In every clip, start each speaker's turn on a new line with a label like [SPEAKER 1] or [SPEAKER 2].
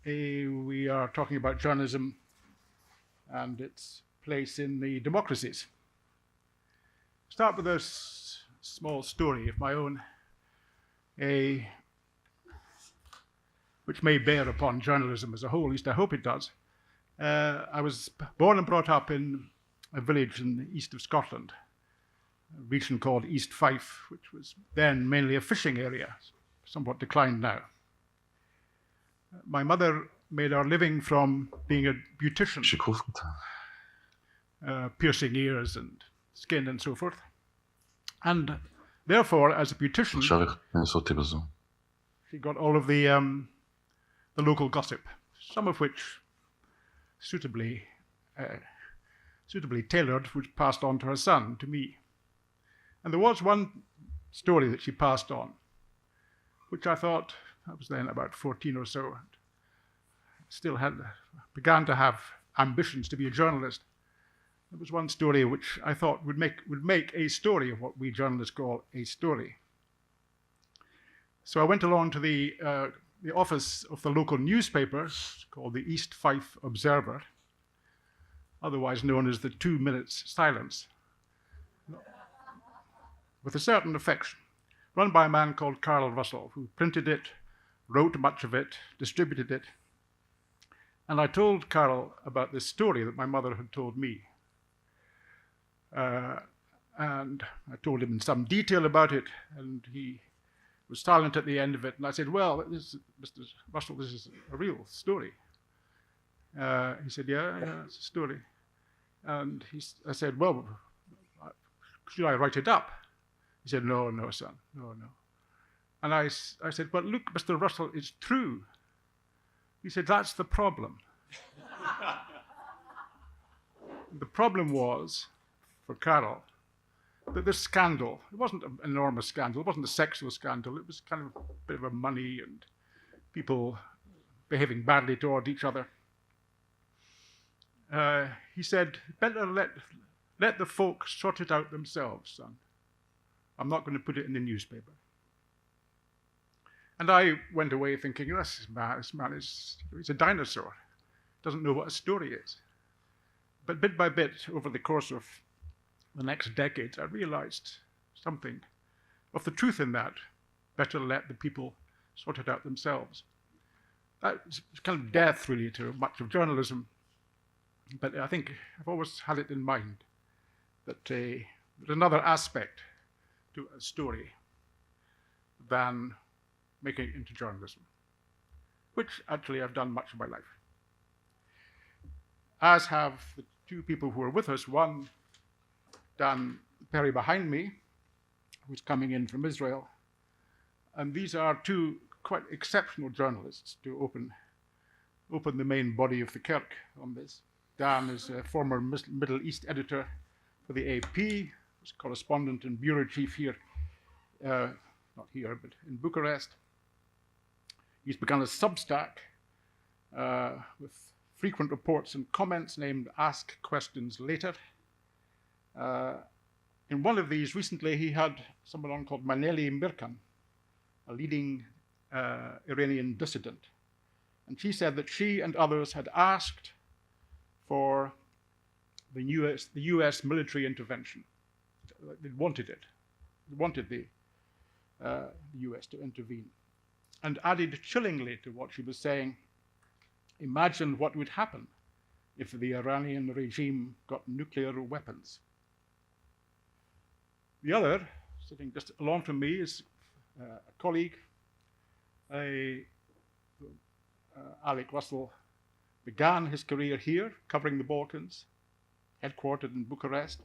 [SPEAKER 1] we are talking about journalism and its place in the democracies. Start with a small story of my own, which may bear upon journalism as a whole, at least I hope it does. I was born and brought up in a village in the east of Scotland, a region called East Fife, which was then mainly a fishing area, somewhat declined now. My mother made our living from being a beautician, piercing ears and skin and so forth. And therefore, as a beautician, she got all of the local gossip, some of which suitably tailored, which passed on to her son, to me. And there was one story that she passed on, which I thought, I was then about 14 or so, still began to have ambitions to be a journalist. There was one story which I thought would make a story of what we journalists call a story. So I went along to the office of the local newspaper called the East Fife Observer, otherwise known as the 2 Minutes Silence, with a certain affection, run by a man called Carl Russell, who printed it, wrote much of it, distributed it. And I told Carl about this story that my mother had told me. And I told him in some detail about it, and he was silent at the end of it. And I said, well, Mr. Russell, this is a real story. He said, yeah, it's a story. And I said, well, should I write it up? He said, no, son, no. And I said, but look, Mr. Russell, it's true. He said, that's the problem. The problem was, for Carol, that this scandal, it wasn't an enormous scandal, it wasn't a sexual scandal, it was kind of a bit of a money and people behaving badly toward each other. He said, better let the folk sort it out themselves, son. I'm not going to put it in the newspaper. And I went away thinking, this man he's a dinosaur. Doesn't know what a story is. But bit by bit, over the course of the next decades, I realized something of the truth in that. Better let the people sort it out themselves. That's kind of death, really, to much of journalism. But I think I've always had it in mind that there's another aspect to a story than making it into journalism, which actually I've done much of my life. As have the two people who are with us, one, Dan Perry behind me, who's coming in from Israel. And these are two quite exceptional journalists to open the main body of the Kirk on this. Dan is a former Middle East editor for the AP, was correspondent and bureau chief here, not here, but in Bucharest. He's begun a Substack with frequent reports and comments named Ask Questions Later. In one of these recently, he had someone on called Maneli Mirkan, a leading Iranian dissident. And she said that she and others had asked for the US military intervention. They wanted it. They wanted the US to intervene. And added chillingly to what she was saying, imagine what would happen if the Iranian regime got nuclear weapons. The other, sitting just along from me, is a colleague, Alec Russell, began his career here, covering the Balkans, headquartered in Bucharest.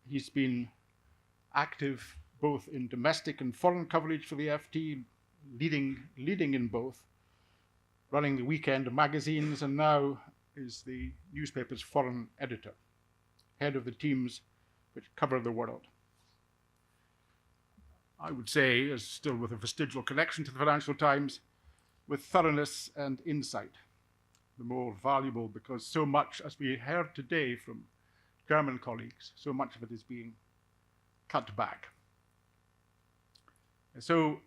[SPEAKER 1] He's been active both in domestic and foreign coverage for the FT, leading in both, running the weekend magazines, and now is the newspaper's foreign editor, head of the teams which cover the world. I would say, as still with a vestigial connection to the Financial Times, with thoroughness and insight, the more valuable, because so much, as we heard today from German colleagues, so much of it is being cut back. And so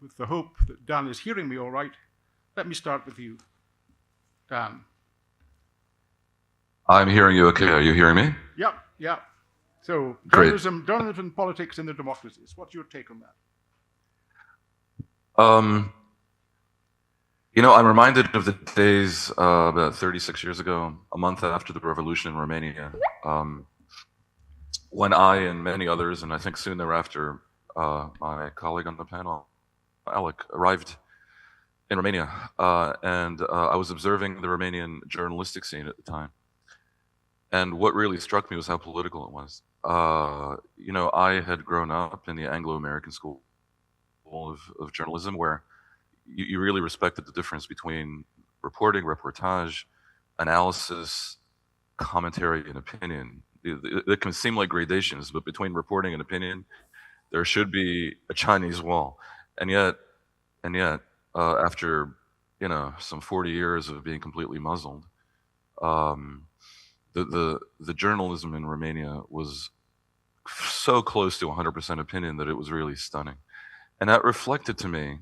[SPEAKER 1] with the hope that Dan is hearing me all right, let me start with you, Dan.
[SPEAKER 2] I'm hearing you okay. Are you hearing me?
[SPEAKER 1] Yeah, yeah. So
[SPEAKER 2] Great.
[SPEAKER 1] journalism and politics in the democracies. What's your take on that?
[SPEAKER 2] I'm reminded of the days about 36 years ago, a month after the revolution in Romania, when I and many others, and I think soon thereafter, my colleague on the panel, Alec, arrived in Romania, and I was observing the Romanian journalistic scene at the time. And what really struck me was how political it was. I had grown up in the Anglo-American school of journalism, where you really respected the difference between reporting, reportage, analysis, commentary, and opinion. It can seem like gradations, but between reporting and opinion, there should be a Chinese wall. And yet, after some 40 years of being completely muzzled, um, the journalism in Romania was so close to 100% opinion that it was really stunning, and that reflected to me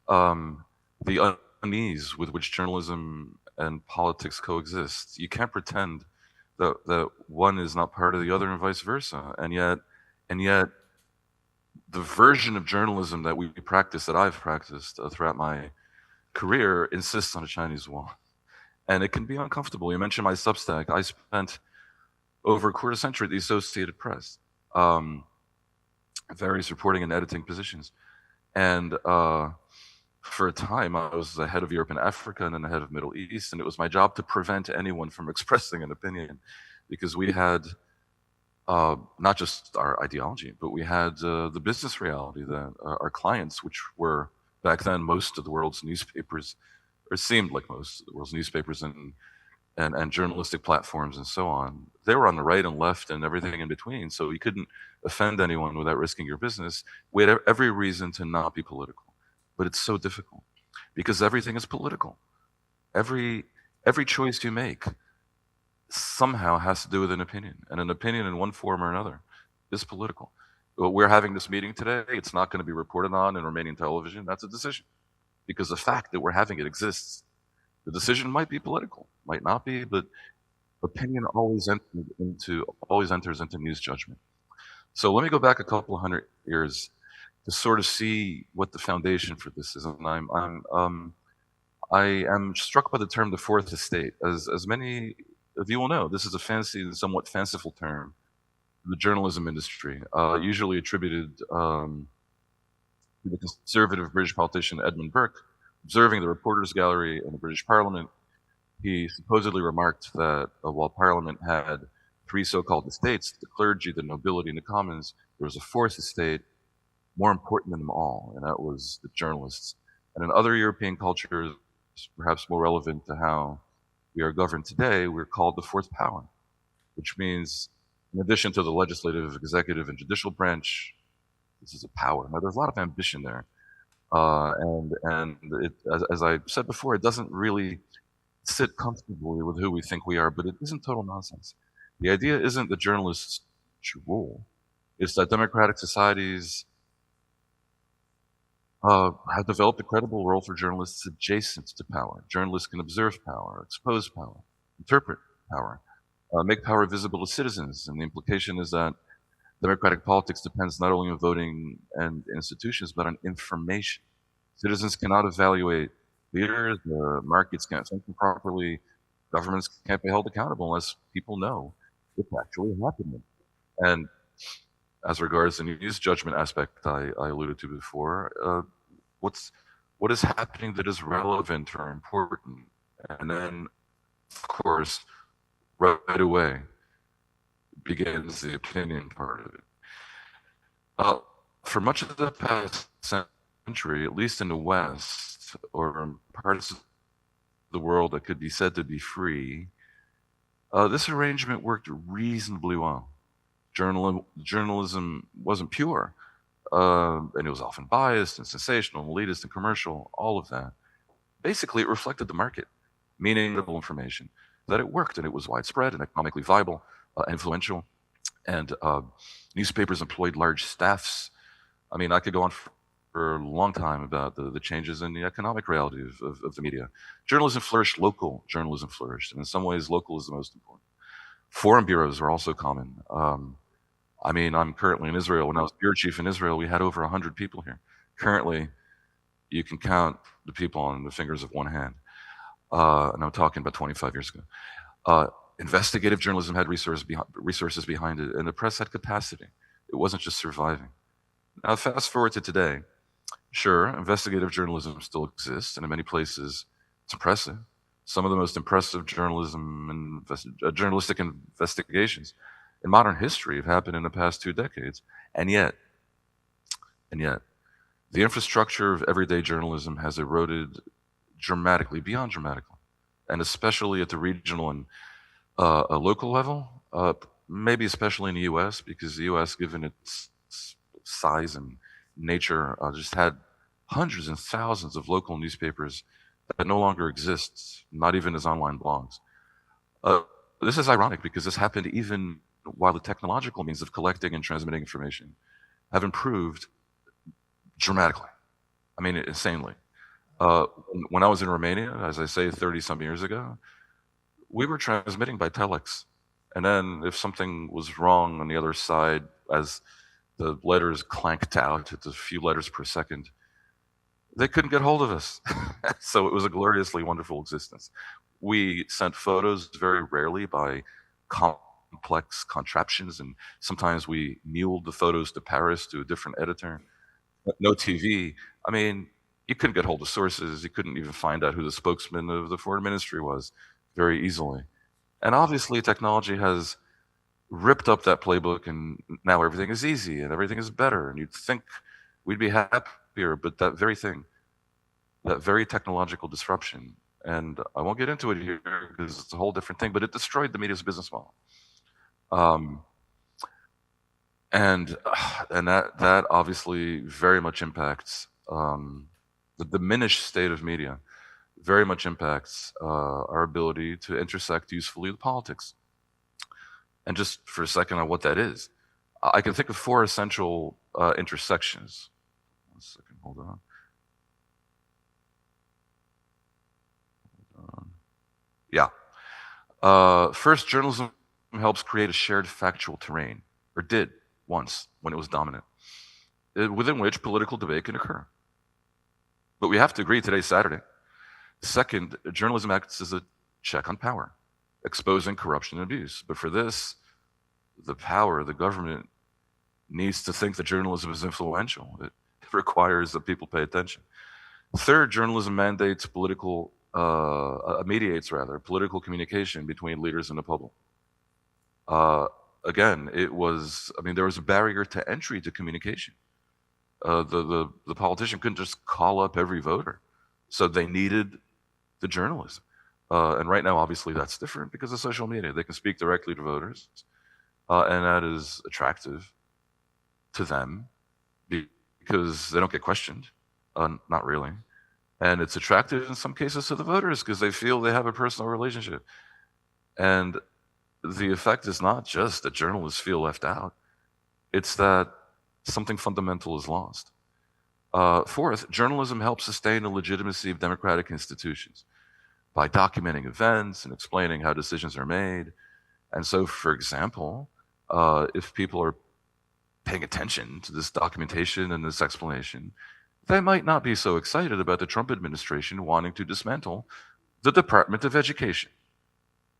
[SPEAKER 2] the unease with which journalism and politics coexist. You can't pretend that one is not part of the other and vice versa, and yet the version of journalism that we practice, that I've practiced throughout my career, insists on a Chinese wall, and it can be uncomfortable. You mentioned my Substack. I spent over a quarter century at the Associated Press, various reporting and editing positions, and for a time I was the head of Europe and Africa, and then the head of Middle East, and it was my job to prevent anyone from expressing an opinion, because we had not just our ideology, but we had the business reality that our clients, which were back then most of the world's newspapers, or seemed like most of the world's newspapers and journalistic platforms and so on, they were on the right and left and everything in between. So you couldn't offend anyone without risking your business. We had every reason to not be political, but it's so difficult because everything is political. Every choice you make somehow has to do with an opinion, and an opinion in one form or another is political. We're having this meeting today. It's not going to be reported on in Romanian television. That's a decision, because the fact that we're having it exists. The decision might be political, might not be, but opinion always enters into news judgment. So let me go back a couple of hundred years to sort of see what the foundation for this is. And I am struck by the term "the fourth estate." As many of you will know, this is a fancy and somewhat fanciful term in the journalism industry, usually attributed to the conservative British politician Edmund Burke. Observing the Reporters' Gallery in the British Parliament, he supposedly remarked that while Parliament had three so-called estates, the clergy, the nobility, and the commons, there was a fourth estate more important than them all, and that was the journalists. And in other European cultures, perhaps more relevant to how we are governed today, we're called the fourth power, which means, in addition to the legislative, executive, and judicial branch, this is a power. Now, there's a lot of ambition there. And it, as I said before, it doesn't really sit comfortably with who we think we are, but it isn't total nonsense. The idea isn't that journalists should rule. It's that democratic societies have developed a credible role for journalists adjacent to power. Journalists can observe power, expose power, interpret power, make power visible to citizens. And the implication is that democratic politics depends not only on voting and institutions, but on information. Citizens cannot evaluate leaders, the markets can't function properly, governments can't be held accountable unless people know what's actually happening. And as regards the news judgment aspect I alluded to before, what is happening that is relevant or important? And then, of course, right away begins the opinion part of it. For much of the past century, at least in the West, or in parts of the world that could be said to be free, this arrangement worked reasonably well. Journalism wasn't pure, and it was often biased and sensational, elitist and commercial, all of that. Basically, it reflected the market, meaning information, that it worked and it was widespread and economically viable, influential, and newspapers employed large staffs. I mean, I could go on for a long time about the changes in the economic reality of the media. Journalism flourished, local journalism flourished, and in some ways, local is the most important. Foreign bureaus are also common. I mean, I'm currently in Israel. When I was bureau chief in Israel, we had over 100 people here. Currently, you can count the people on the fingers of one hand. And I'm talking about 25 years ago. Investigative journalism had resources behind it, and the press had capacity. It wasn't just surviving. Now, fast forward to today. Sure, investigative journalism still exists, and in many places, it's impressive. Some of the most impressive journalistic investigations in modern history have happened in the past 2 decades. And yet, the infrastructure of everyday journalism has eroded dramatically, beyond dramatically, and especially at the regional and a local level, maybe especially in the U.S., because the U.S., given its size and nature, just had hundreds and thousands of local newspapers that no longer exist, not even as online blogs. This is ironic because this happened even while the technological means of collecting and transmitting information have improved dramatically. I mean, insanely. When I was in Romania, as I say, 30-some years ago, we were transmitting by telex. And then if something was wrong on the other side, as the letters clanked out at a few letters per second, they couldn't get hold of us. So it was a gloriously wonderful existence. We sent photos very rarely by complex contraptions, and sometimes we muled the photos to Paris to a different editor. No TV. I mean, you couldn't get hold of sources. You couldn't even find out who the spokesman of the foreign ministry was very easily. And obviously, technology has ripped up that playbook, and now everything is easy and everything is better. And you'd think we'd be happier, but that very thing, that very technological disruption, and I won't get into it here because it's a whole different thing, but it destroyed the media's business model. And that obviously very much impacts the diminished state of media very much impacts our ability to intersect usefully with politics. And just for a second on what that is, I can think of 4 essential intersections. 1 second, hold on. Yeah. First, journalism helps create a shared factual terrain, or did once when it was dominant, within which political debate can occur. But we have to agree today's Saturday. Second, journalism acts as a check on power, exposing corruption and abuse. But for this, the government needs to think that journalism is influential. It requires that people pay attention. Third, journalism mediates political communication between leaders and the public. Again, there was a barrier to entry to communication. The politician couldn't just call up every voter, so they needed the journalism. And right now, obviously, that's different because of social media. They can speak directly to voters, and that is attractive to them because they don't get questioned. Not really. And it's attractive in some cases to the voters because they feel they have a personal relationship. And the effect is not just that journalists feel left out, it's that something fundamental is lost. Fourth, journalism helps sustain the legitimacy of democratic institutions by documenting events and explaining how decisions are made. And so, for example, if people are paying attention to this documentation and this explanation, they might not be so excited about the Trump administration wanting to dismantle the Department of Education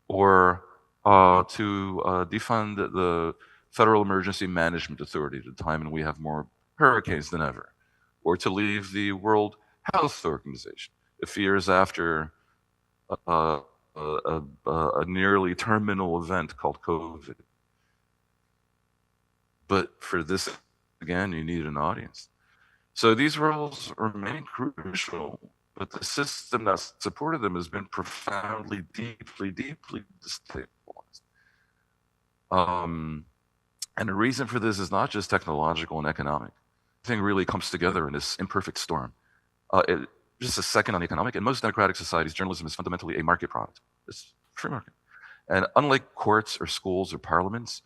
[SPEAKER 2] or to defund the Federal Emergency Management Authority at a time when we have more hurricanes than ever, or to leave the World Health Organization a few years after a nearly terminal event called COVID. But for this, again, you need an audience. So these roles remain crucial, but the system that supported them has been profoundly, deeply, deeply destabilized. And the reason for this is not just technological and economic. Everything really comes together in this imperfect storm. Just a second on the economic. In most democratic societies, journalism is fundamentally a market product. It's free market. And unlike courts or schools or parliaments,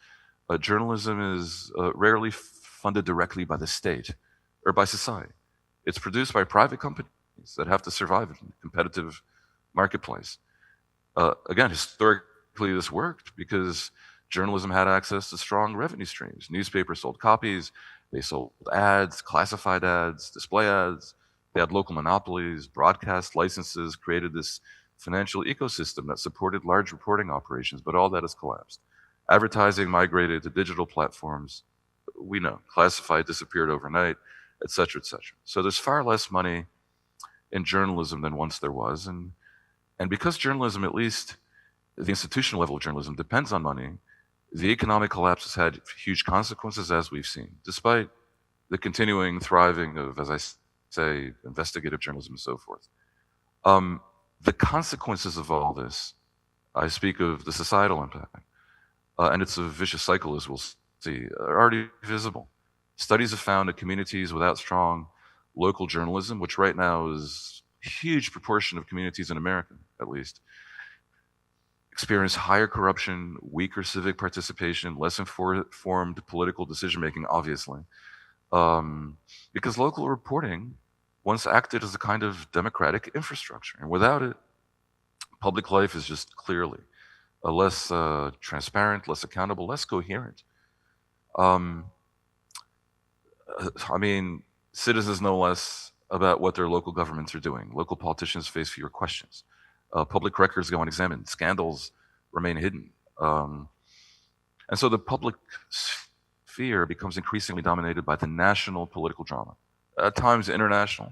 [SPEAKER 2] journalism is rarely funded directly by the state or by society. It's produced by private companies that have to survive in a competitive marketplace. Again, historically, this worked because journalism had access to strong revenue streams. Newspapers sold copies, they sold ads, classified ads, display ads. They had local monopolies, broadcast licenses, created this financial ecosystem that supported large reporting operations, but all that has collapsed. Advertising migrated to digital platforms. We know classified disappeared overnight, et cetera, et cetera. So there's far less money in journalism than once there was, and because journalism, at least the institutional level of journalism, depends on money, the economic collapse has had huge consequences, as we've seen, despite the continuing thriving of, as I say, investigative journalism and so forth. The consequences of all this, I speak of the societal impact, and it's a vicious cycle, as we'll see, are already visible. Studies have found that communities without strong local journalism, which right now is a huge proportion of communities in America, at least, experience higher corruption, weaker civic participation, less informed political decision making, obviously. Because local reporting once acted as a kind of democratic infrastructure. And without it, public life is just clearly less transparent, less accountable, less coherent. I mean, citizens know less about what their local governments are doing. Local politicians face fewer questions. Public records go unexamined. Scandals remain hidden. And so the public sphere becomes increasingly dominated by the national political drama, at times international,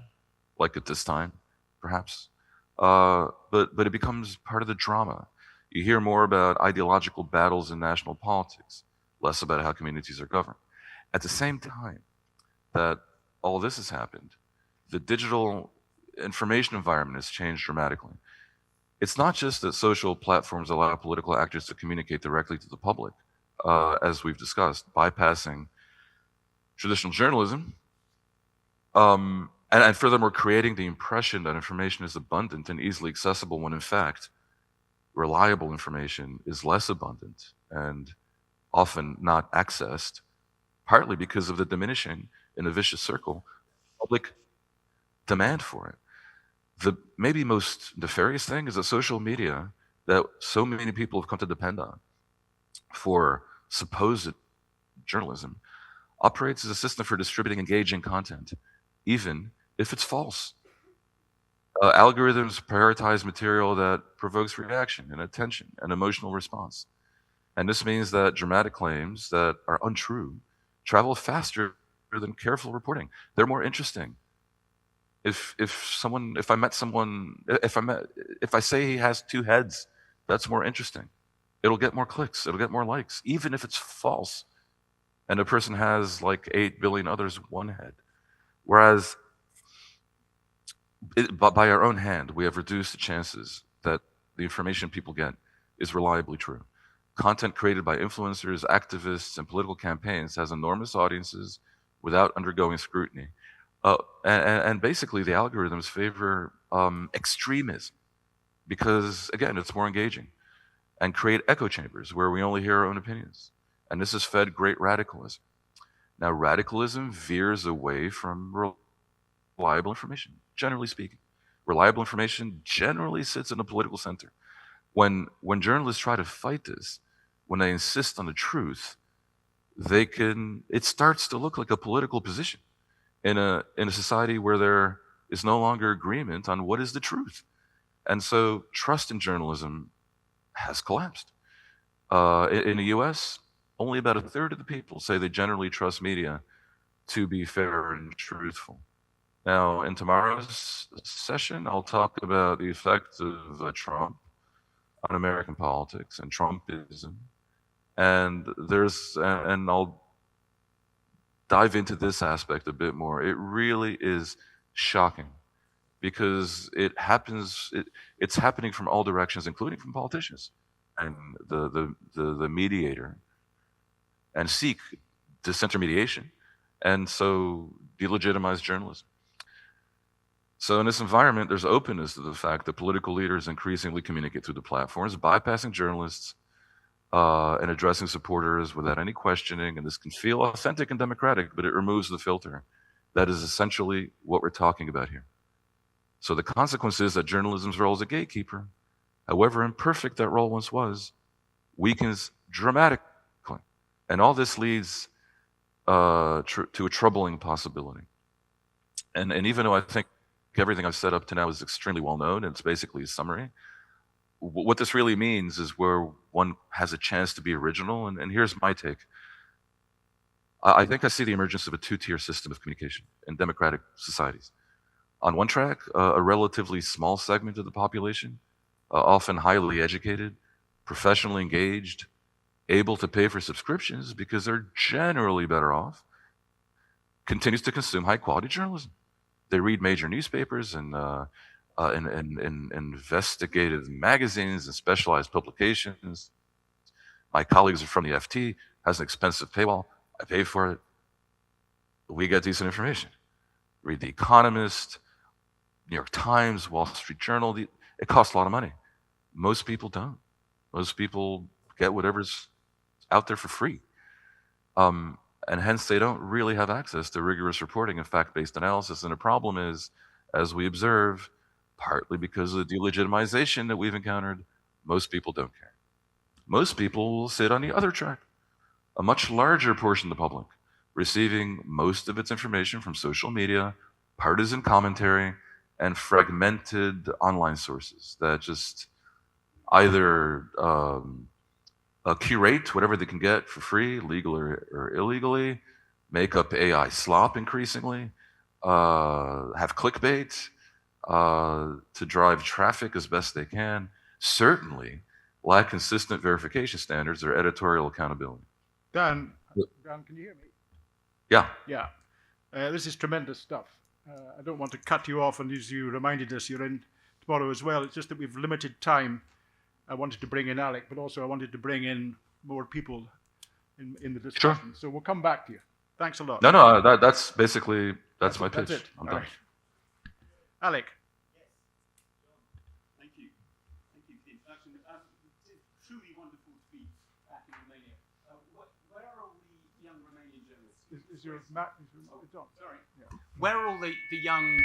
[SPEAKER 2] like at this time, perhaps. But it becomes part of the drama. You hear more about ideological battles in national politics, less about how communities are governed. At the same time that all this has happened, the digital information environment has changed dramatically. It's not just that social platforms allow political actors to communicate directly to the public, as we've discussed, bypassing traditional journalism, and furthermore creating the impression that information is abundant and easily accessible when in fact reliable information is less abundant and often not accessed, partly because of the diminishing, in a vicious circle, public demand for it. The maybe most nefarious thing is that social media, that so many people have come to depend on for supposed journalism, operates as a system for distributing engaging content, even if it's false. Algorithms prioritize material that provokes reaction and attention and emotional response. And this means that dramatic claims that are untrue travel faster than careful reporting. They're more interesting. If I say he has two heads, that's more interesting. It'll get more clicks. It'll get more likes, even if it's false. And a person has like 8 billion others, one head. Whereas by our own hand, we have reduced the chances that the information people get is reliably true. Content created by influencers, activists, and political campaigns has enormous audiences without undergoing scrutiny. And basically, the algorithms favor extremism because, again, it's more engaging, and create echo chambers where we only hear our own opinions. And this has fed great radicalism. Now, radicalism veers away from reliable information, generally speaking. Reliable information generally sits in the political center. When journalists try to fight this, when they insist on the truth, it starts to look like a political position in a society where there is no longer agreement on what is the truth. And so trust in journalism has collapsed. In the US, only about a third of the people say they generally trust media to be fair and truthful. Now, in tomorrow's session, I'll talk about the effect of Trump on American politics and Trumpism. And I'll dive into this aspect a bit more. It really is shocking because it's happening from all directions, including from politicians and the mediator, and seek disintermediation, and so delegitimize journalism. So in this environment, there's openness to the fact that political leaders increasingly communicate through the platforms, bypassing journalists and addressing supporters without any questioning. And this can feel authentic and democratic, but it removes the filter That is essentially what we're talking about here. So the consequence is that journalism's role as a gatekeeper, however imperfect that role once was, weakens dramatically. And all this leads to a troubling possibility. And even though I think everything I've said up to now is extremely well known, and it's basically a summary, what this really means is where one has a chance to be original. And here's my take. I think I see the emergence of a two-tier system of communication in democratic societies. On one track, a relatively small segment of the population, often highly educated, professionally engaged, able to pay for subscriptions because they're generally better off, continues to consume high-quality journalism. They read major newspapers and investigative magazines and specialized publications. My colleagues are from the FT, has an expensive paywall. I pay for it. We get decent information. Read The Economist, New York Times, Wall Street Journal. It costs a lot of money. Most people don't. Most people get whatever's out there for free. And hence they don't really have access to rigorous reporting and fact-based analysis. And the problem is, as we observe, partly because of the delegitimization that we've encountered, most people don't care. Most people will sit on the other track. A much larger portion of the public receiving most of its information from social media, partisan commentary, and fragmented online sources that just either curate whatever they can get for free, legal or illegally, make up AI slop increasingly, have clickbait to drive traffic as best they can, certainly lack consistent verification standards or editorial accountability.
[SPEAKER 1] Dan, can you hear me?
[SPEAKER 2] Yeah.
[SPEAKER 1] Yeah. This is tremendous stuff. I don't want to cut you off, and as you reminded us, you're in tomorrow as well. It's just that we've limited time. I wanted to bring in Alec, but also I wanted to bring in more people in the discussion.
[SPEAKER 2] Sure.
[SPEAKER 1] So we'll come back to you. Thanks a lot.
[SPEAKER 2] No, that's basically, that's my pitch.
[SPEAKER 1] That's it.
[SPEAKER 2] I'm
[SPEAKER 1] All
[SPEAKER 2] done.
[SPEAKER 1] right. Alec.
[SPEAKER 3] Thank you for the introduction. It's truly wonderful to be back in Romania. Where are all the young Romanian journalists?
[SPEAKER 1] Is your Matt? It's on.
[SPEAKER 3] Sorry.
[SPEAKER 1] Yeah.
[SPEAKER 3] Where are all the young...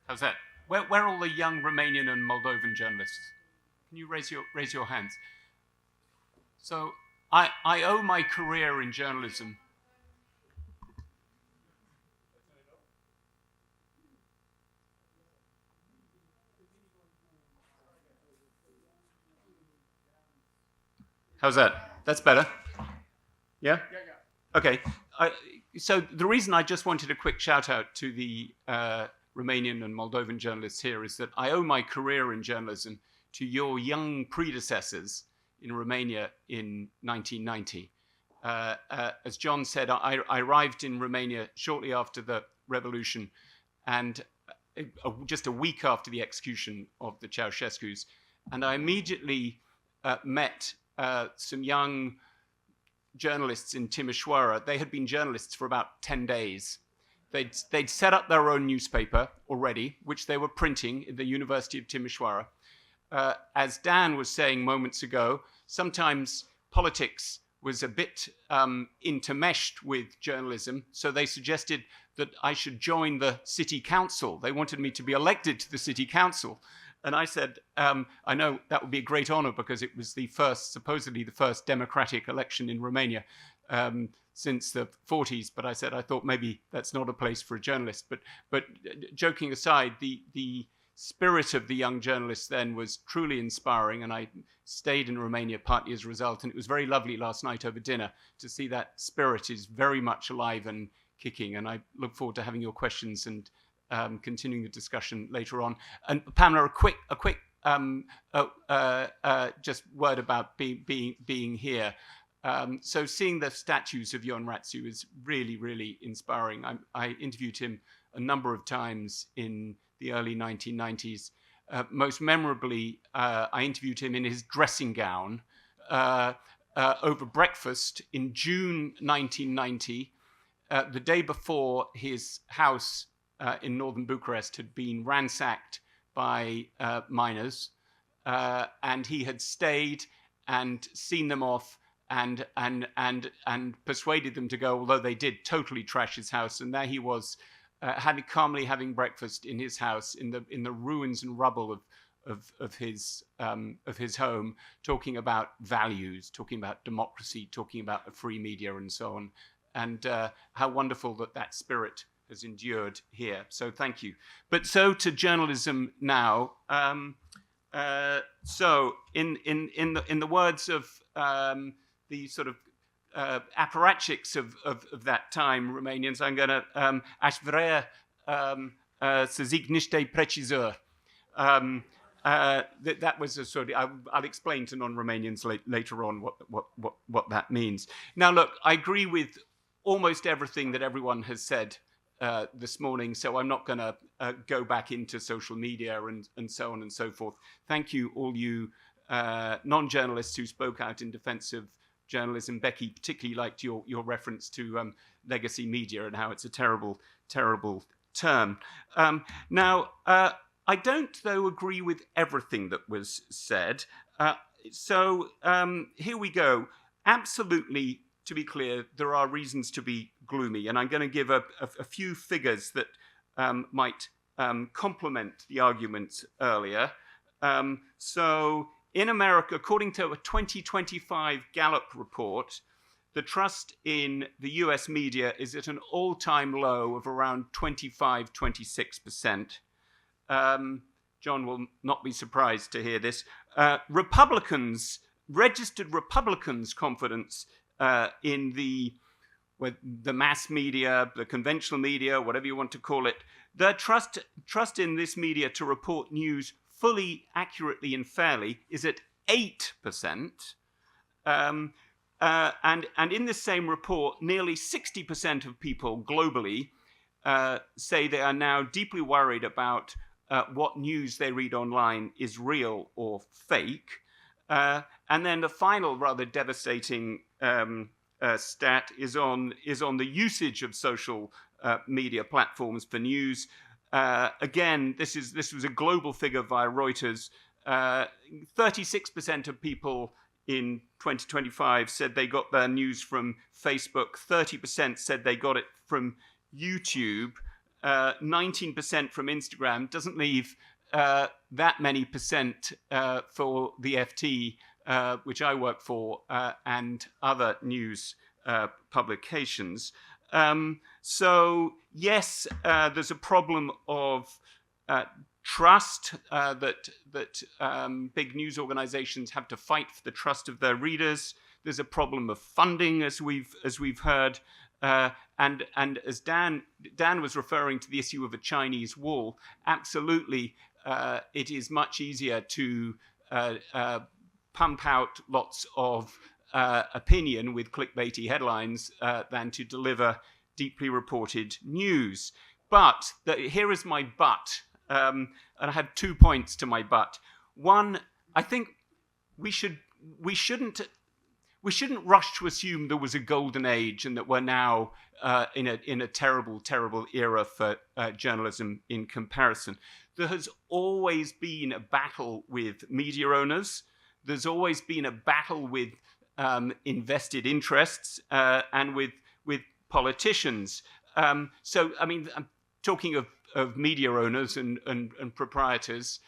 [SPEAKER 3] How's that? Where are all the young Romanian and Moldovan journalists? Can you raise your hands? So I owe my career in journalism. How's that? That's better. Yeah?
[SPEAKER 1] Yeah.
[SPEAKER 3] Okay. So the reason I just wanted a quick shout out to the Romanian and Moldovan journalists here is that I owe my career in journalism to your young predecessors in Romania in 1990. As John said, I arrived in Romania shortly after the revolution and just a week after the execution of the Ceausescus. And I immediately met some young journalists in Timișoara. They had been journalists for about 10 days. They'd set up their own newspaper already, which they were printing in the University of Timișoara. As Dan was saying moments ago, sometimes politics was a bit intermeshed with journalism, so they suggested that I should join the city council. They wanted me to be elected to the city council. And I said, I know that would be a great honor because it was supposedly the first democratic election in Romania since the 40s. But I said, I thought maybe that's not a place for a journalist. But joking aside, the spirit of the young journalists then was truly inspiring. And I stayed in Romania partly as a result. And it was very lovely last night over dinner to see that spirit is very much alive and kicking. And I look forward to having your questions and continuing the discussion later on. And Pamela, a quick just word about being here. So seeing the statues of Ion Rațiu is really, really inspiring. I interviewed him a number of times in the early 1990s. Most memorably, I interviewed him in his dressing gown over breakfast in June 1990, the day before his house in northern Bucharest had been ransacked by miners, and he had stayed and seen them off and persuaded them to go, although they did totally trash his house. And there he was, calmly having breakfast in his house in the ruins and rubble of his home, talking about values, talking about democracy, talking about a free media, and so on. And how wonderful that spirit has endured here. So thank you. But so to journalism now. So in the words of the sort of apparatchiks of that time, Romanians, I'm going to aș vrea să zic niște precizări. That was a sort of, I'll explain to non-Romanians later on what that means. Now, look, I agree with almost everything that everyone has said this morning, so I'm not going to go back into social media and so on and so forth. Thank you, all you non-journalists who spoke out in defense of journalism. Becky particularly liked your reference to legacy media and how it's a terrible, terrible term. Now, I don't, though, agree with everything that was said. So here we go. Absolutely, to be clear, there are reasons to be gloomy. And I'm going to give a few figures that might complement the arguments earlier. So in America, according to a 2025 Gallup report, the trust in the US media is at an all-time low of around 25-26%. John will not be surprised to hear this. Registered Republicans' confidence in the mass media, the conventional media, whatever you want to call it, their trust in this media to report news fully, accurately, and fairly is at 8%. And in this same report, nearly 60% of people globally say they are now deeply worried about what news they read online is real or fake. And then the final rather devastating stat is on the usage of social media platforms for news. Again, this was a global figure via Reuters. 36% of people in 2025 said they got their news from Facebook. 30% said they got it from YouTube. 19% from Instagram. Doesn't leave that many percent for the FT, which I work for, and other news publications. So yes, there's a problem of trust that big news organizations have to fight for the trust of their readers. There's a problem of funding, as we've heard. And as Dan was referring to the issue of a Chinese wall, absolutely, it is much easier to pump out lots of opinion with clickbaity headlines than to deliver deeply reported news. But here is my but, and I have 2 points to my but. One, I think we shouldn't rush to assume there was a golden age and that we're now in a terrible, terrible era for journalism in comparison. There has always been a battle with media owners. There's always been a battle with invested interests and with politicians. So, I mean, I'm talking of media owners and proprietors.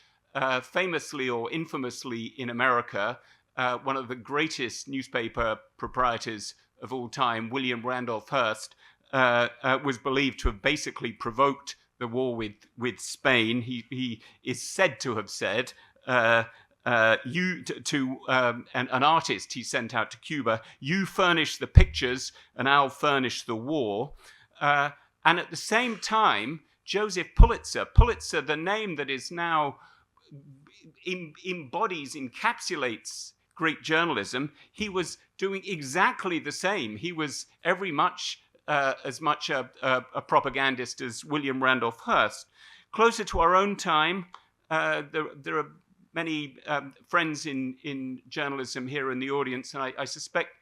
[SPEAKER 3] Famously or infamously in America, one of the greatest newspaper proprietors of all time, William Randolph Hearst, was believed to have basically provoked the war with Spain. He is said to have said to an artist he sent out to Cuba, "You furnish the pictures and I'll furnish the war." And at the same time, Joseph Pulitzer, the name that is now encapsulates great journalism, he was doing exactly the same. He was every much as much a propagandist as William Randolph Hearst. Closer to our own time, there are many friends in journalism here in the audience, and I suspect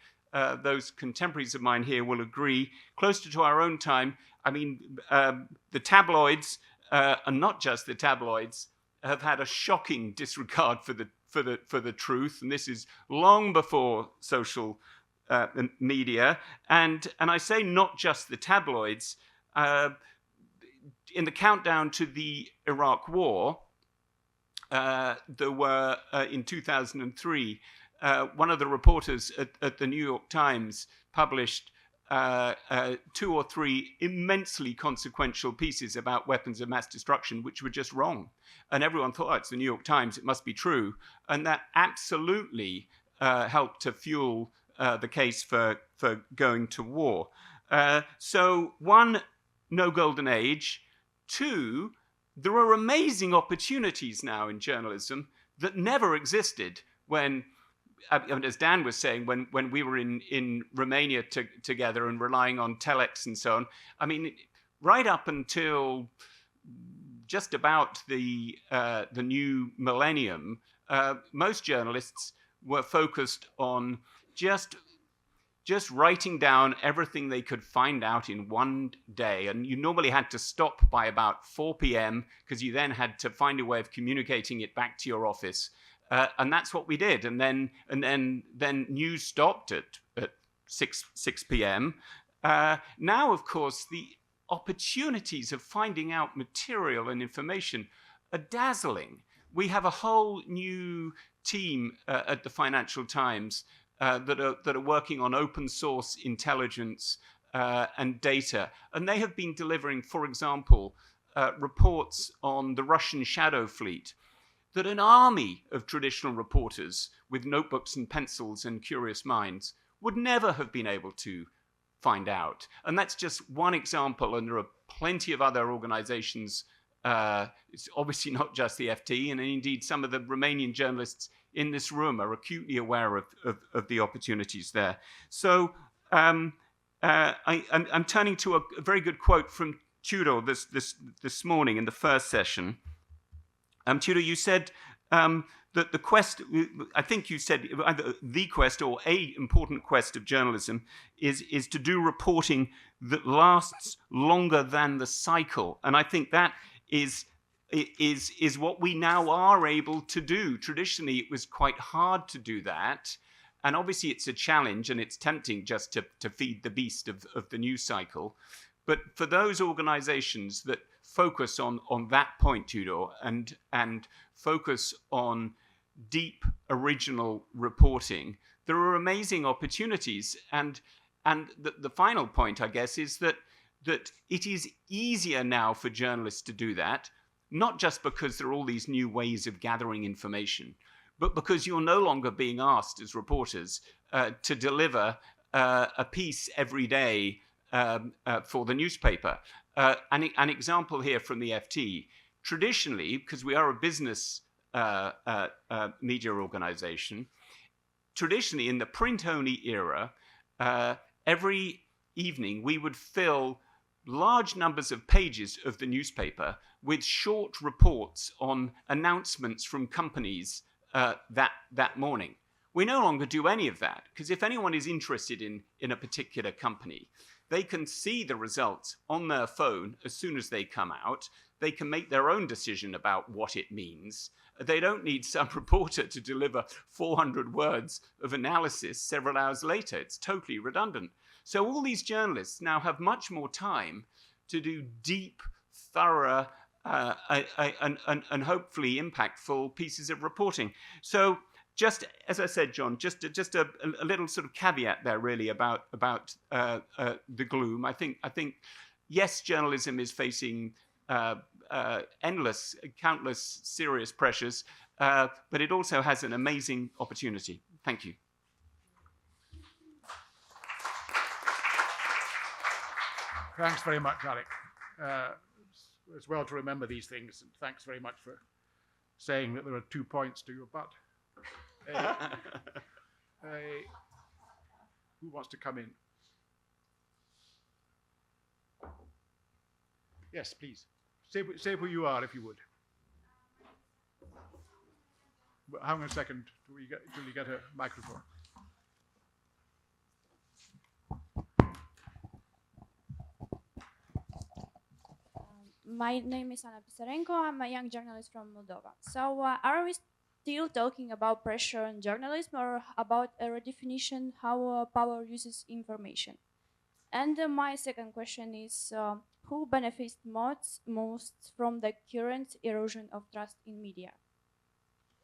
[SPEAKER 3] those contemporaries of mine here will agree. Closer to our own time, I mean, the tabloids, and not just the tabloids, have had a shocking disregard for the truth, and this is long before social media, and I say not just the tabloids. In the countdown to the Iraq War, there were in 2003, one of the reporters at the New York Times published 2 or 3 immensely consequential pieces about weapons of mass destruction, which were just wrong. And everyone thought, oh, it's the New York Times, it must be true. And that absolutely helped to fuel the case for going to war. So 1, no golden age. 2, there are amazing opportunities now in journalism that never existed when, as Dan was saying, when we were in Romania together and relying on telex and so on. I mean, right up until just about the new millennium, most journalists were focused on just writing down everything they could find out in one day. And you normally had to stop by about 4 p.m. because you then had to find a way of communicating it back to your office. And that's what we did. And then news stopped at 6 p.m. Now, of course, the opportunities of finding out material and information are dazzling. We have a whole new team at the Financial Times that are working on open source intelligence and data. And they have been delivering, for example, reports on the Russian shadow fleet that an army of traditional reporters with notebooks and pencils and curious minds would never have been able to find out. And that's just one example, and there are plenty of other organizations. It's obviously not just the FT, and indeed some of the Romanian journalists in this room are acutely aware of the opportunities there. So I'm turning to a very good quote from Tudor this morning in the first session. Tudor, you said that the quest, I think you said either the quest or a important quest of journalism is to do reporting that lasts longer than the cycle. And I think that is what we now are able to do. Traditionally, it was quite hard to do that. And obviously, it's a challenge and it's tempting just to feed the beast of the news cycle. But for those organizations that focus on that point, Tudor, and focus on deep original reporting, there are amazing opportunities. And the final point, I guess, is that it is easier now for journalists to do that, not just because there are all these new ways of gathering information, but because you're no longer being asked as reporters to deliver a piece every day for the newspaper. An example here from the FT. Traditionally, because we are a business media organization, traditionally in the print-only era, every evening we would fill large numbers of pages of the newspaper with short reports on announcements from companies that morning. We no longer do any of that, because if anyone is interested in a particular company, they can see the results on their phone as soon as they come out. They can make their own decision about what it means. They don't need some reporter to deliver 400 words of analysis several hours later. It's totally redundant. So all these journalists now have much more time to do deep, thorough, and hopefully impactful pieces of reporting. So just as I said, John, just a little sort of caveat there, really, about the gloom. I think yes, journalism is facing countless serious pressures, but it also has an amazing opportunity. Thank you.
[SPEAKER 1] Thanks very much, Alec. It's well to remember these things, and thanks very much for saying that there are 2 points to your butt. Who wants to come in? Yes, please. Say who you are, if you would. Hang on a second till you get a microphone.
[SPEAKER 4] My name is Anna Pisarenko. I'm a young journalist from Moldova. So are we still talking about pressure on journalism or about a redefinition how power uses information? And my second question is, who benefits most from the current erosion of trust in media?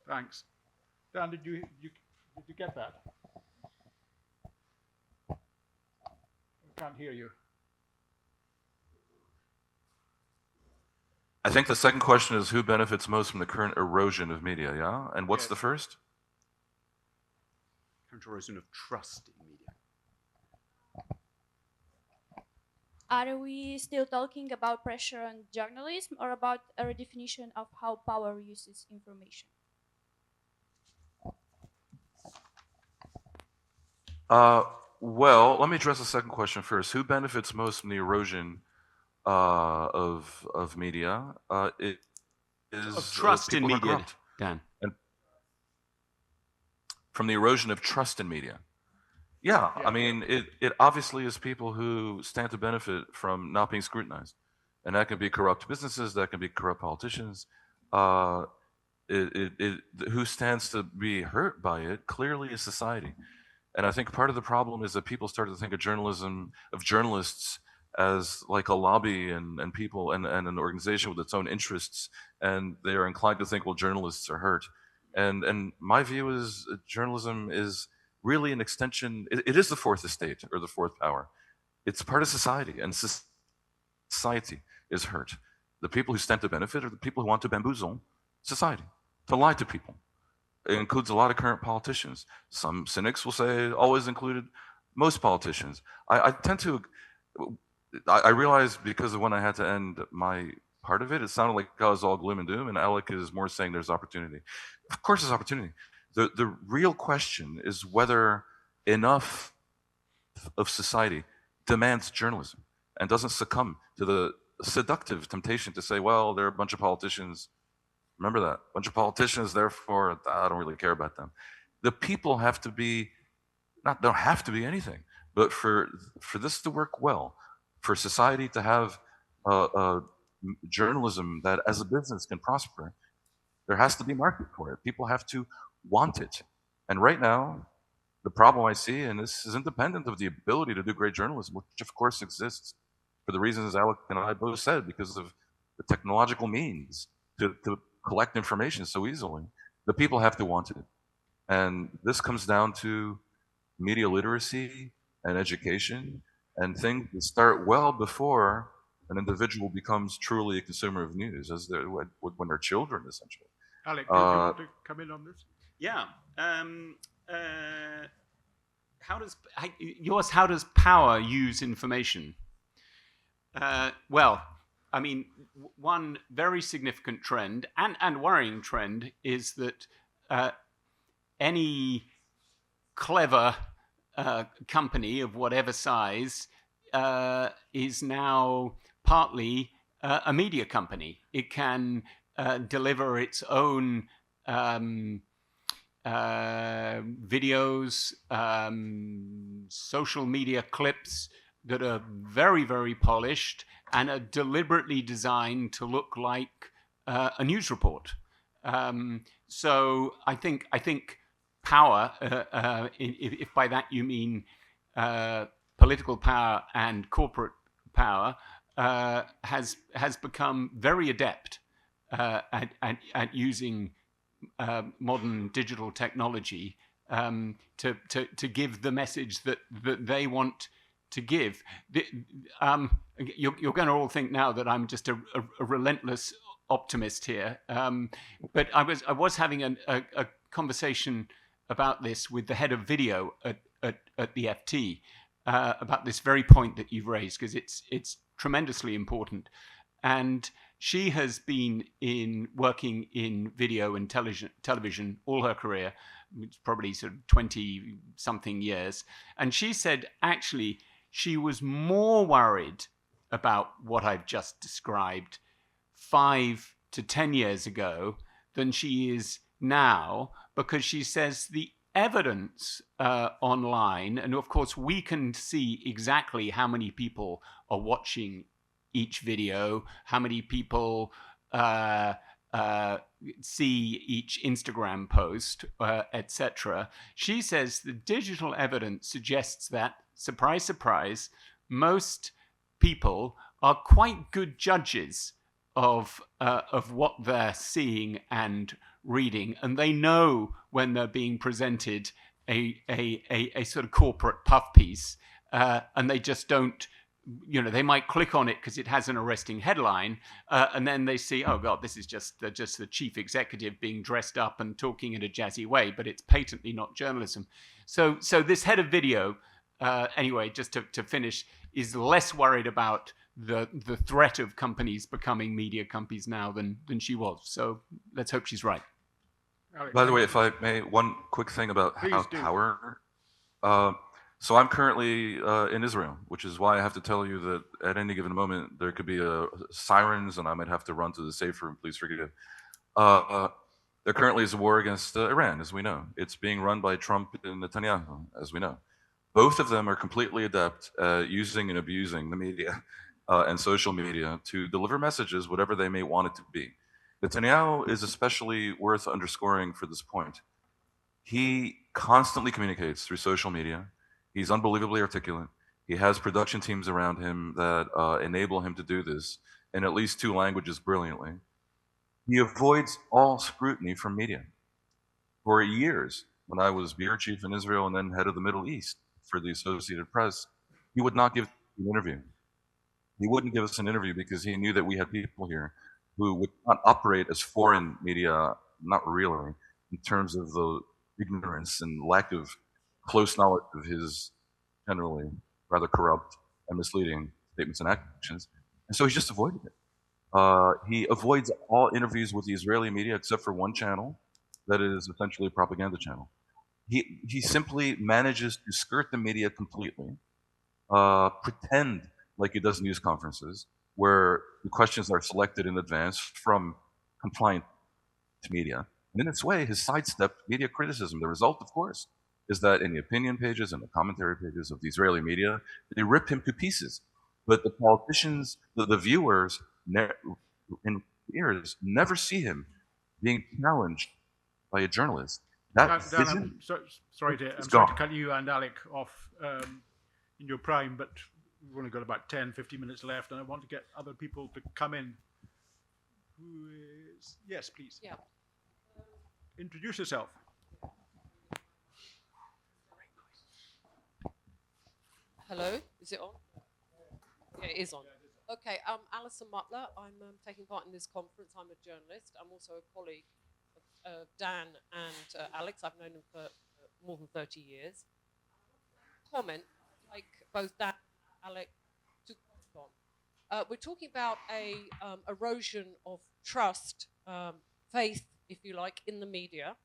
[SPEAKER 1] Thanks. Dan, did you get that? I can't hear you.
[SPEAKER 2] I think the second question is who benefits most from the current erosion of media, yeah? And what's
[SPEAKER 1] Yes.
[SPEAKER 2] the first?
[SPEAKER 3] Current erosion of trust in media.
[SPEAKER 4] Are we still talking about pressure on journalism or about a redefinition of how power uses information?
[SPEAKER 2] Well, let me address the second question first. Who benefits most from the erosion of media? It is
[SPEAKER 3] Of trust in
[SPEAKER 2] people who are
[SPEAKER 3] media,
[SPEAKER 2] corrupt.
[SPEAKER 3] Dan.
[SPEAKER 2] And from the erosion of trust in media. Yeah, I mean, it obviously is people who stand to benefit from not being scrutinized. And that can be corrupt businesses, that can be corrupt politicians. Who stands to be hurt by it clearly is society. And I think part of the problem is that people started to think of journalism, of journalists, as like a lobby and people and an organization with its own interests. And they are inclined to think, well, journalists are hurt. And my view is journalism is really an extension. It is the fourth estate or the fourth power. It's part of society, and society is hurt. The people who stand to benefit are the people who want to bamboozle society, to lie to people. It includes a lot of current politicians. Some cynics will say it always included most politicians. I tend to, I realized because of when I had to end my part of it, it sounded like I was all gloom and doom, and Alec is more saying there's opportunity. Of course there's opportunity. The real question is whether enough of society demands journalism and doesn't succumb to the seductive temptation to say, well, there are a bunch of politicians. Remember that. A bunch of politicians, therefore, I don't really care about them. The people have to be, don't have to be anything, but for this to work well, for society to have journalism that as a business can prosper, there has to be a market for it. People have to want it. And right now, the problem I see, and this is independent of the ability to do great journalism, which of course exists for the reasons Alec and I both said, because of the technological means to collect information so easily. The people have to want it. And this comes down to media literacy and education and things that start well before an individual becomes truly a consumer of news, as when they're children, essentially.
[SPEAKER 1] Alec, do you want to come in on this?
[SPEAKER 3] Yeah. How does power use information? Well, I mean, one very significant trend and worrying trend is that any clever company of whatever size is now partly a media company. It can deliver its own videos, social media clips that are very, very polished and are deliberately designed to look like a news report. So I think power, if by that you mean political power and corporate power, has become very adept at using modern digital technology to give the message that they want to give. You're going to all think now that I'm just a relentless optimist here, but I was having a conversation about this with the head of video at the FT about this very point that you've raised, because it's tremendously important. And she has been working in video and television all her career, it's probably sort of 20-something years. And she said, actually, she was more worried about what I've just described 5 to 10 years ago than she is now, because she says the evidence online, and of course we can see exactly how many people are watching each video, how many people see each Instagram post, etc. She says the digital evidence suggests that, surprise, surprise, most people are quite good judges of what they're seeing and reading, and they know when they're being presented a sort of corporate puff piece, and they just don't. They might click on it because it has an arresting headline, and then they see, oh God, this is just the chief executive being dressed up and talking in a jazzy way, but it's patently not journalism. So this head of video, anyway, just to finish, is less worried about the threat of companies becoming media companies now than she was. So let's hope she's right.
[SPEAKER 1] Alex,
[SPEAKER 2] By the way, if I may, one quick thing about
[SPEAKER 1] Please
[SPEAKER 2] how
[SPEAKER 1] do.
[SPEAKER 2] power. So I'm currently in Israel, which is why I have to tell you that at any given moment there could be sirens, and I might have to run to the safe room. Please forgive. There currently is a war against Iran, as we know. It's being run by Trump and Netanyahu, as we know. Both of them are completely adept at using and abusing the media and social media to deliver messages, whatever they may want it to be. Netanyahu is especially worth underscoring for this point. He constantly communicates through social media. He's unbelievably articulate. He has production teams around him that enable him to do this in at least 2 languages brilliantly. He avoids all scrutiny from media. For years, when I was bureau chief in Israel and then head of the Middle East for the Associated Press, he would not give an interview. He wouldn't give us an interview because he knew that we had people here who would not operate as foreign media, not really, in terms of the ignorance and lack of close knowledge of his generally rather corrupt and misleading statements and actions. And so he's just avoided it. He avoids all interviews with the Israeli media except for one channel that is essentially a propaganda channel. He simply manages to skirt the media completely, pretend like he does news conferences where the questions are selected in advance from compliant media. And in its way, has sidestepped media criticism. The result, of course, is that in the opinion pages and the commentary pages of the Israeli media, they rip him to pieces. But the politicians, the viewers, in ears never see him being challenged by a journalist.
[SPEAKER 1] Dan, I'm sorry to cut you and Alec off in your prime, but we've only got about 10, 15 minutes left, and I want to get other people to come in. Who is... Yes, please.
[SPEAKER 5] Yeah.
[SPEAKER 1] Introduce yourself.
[SPEAKER 5] Hello, is it on? Yeah, it is on. Okay, I'm Alison Mutler. I'm taking part in this conference. I'm a journalist. I'm also a colleague of Dan and Alex. I've known them for more than 30 years. Comment, like both Dan and Alex, to comment on. We're talking about a erosion of trust, faith, if you like, in the media.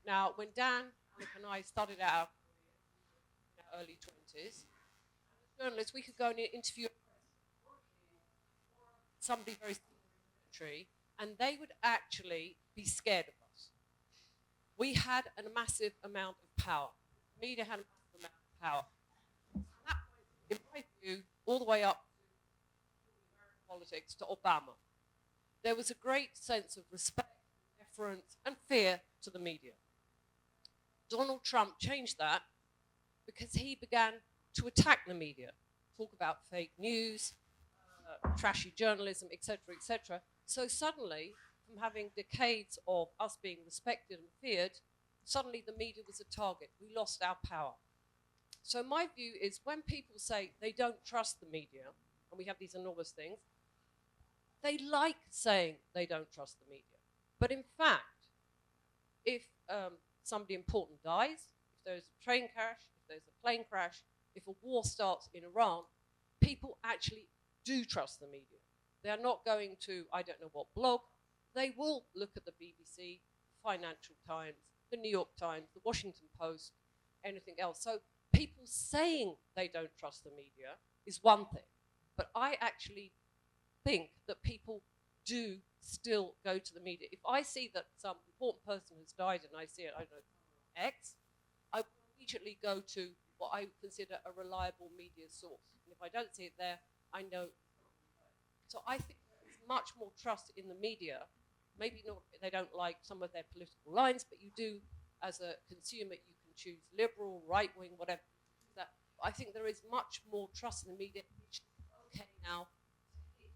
[SPEAKER 5] Now, when Dan, Alec, and I started out in our early 20s, journalists, we could go and interview somebody very military, and they would actually be scared of us. We had a massive amount of power. The media had a massive amount of power. And that went, in my view, all the way up to politics to Obama. There was a great sense of respect, deference, and fear to the media. Donald Trump changed that because he began to attack the media, talk about fake news, trashy journalism, etc., etc. So suddenly, from having decades of us being respected and feared, suddenly the media was a target. We lost our power. So my view is when people say they don't trust the media, and we have these enormous things, they like saying they don't trust the media. But in fact, if somebody important dies, if there's a train crash, if there's a plane crash, if a war starts in Iran, people actually do trust the media. They are not going to, I don't know what blog. They will look at the BBC, Financial Times, the New York Times, the Washington Post, anything else. So people saying they don't trust the media is one thing. But I actually think that people do still go to the media. If I see that some important person has died and I see it, I don't know, X, I will immediately go to what I consider a reliable media source. And if I don't see it there, I know. So I think there's much more trust in the media maybe not, they don't like some of their political lines, but you do, as a consumer, you can choose liberal, right-wing, whatever. That I think there is much more trust in the media, which is okay now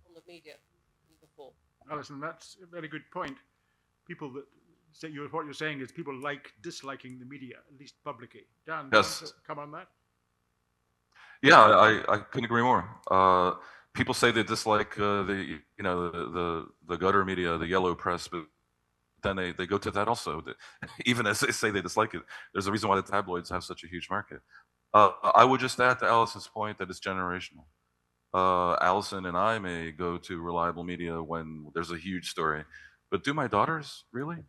[SPEAKER 5] on the media than before.
[SPEAKER 1] Alison, that's a very good point. People that say what you're saying is people disliking the media, at least publicly. Dan,
[SPEAKER 2] Yes.
[SPEAKER 1] do you want to come on that?
[SPEAKER 2] Yeah, I couldn't agree more. People say they dislike the gutter media, the yellow press, but then they go to that also. Even as they say they dislike it, there's a reason why the tabloids have such a huge market. I would just add to Alison's point that it's generational. Alison and I may go to reliable media when there's a huge story, but do my daughters really?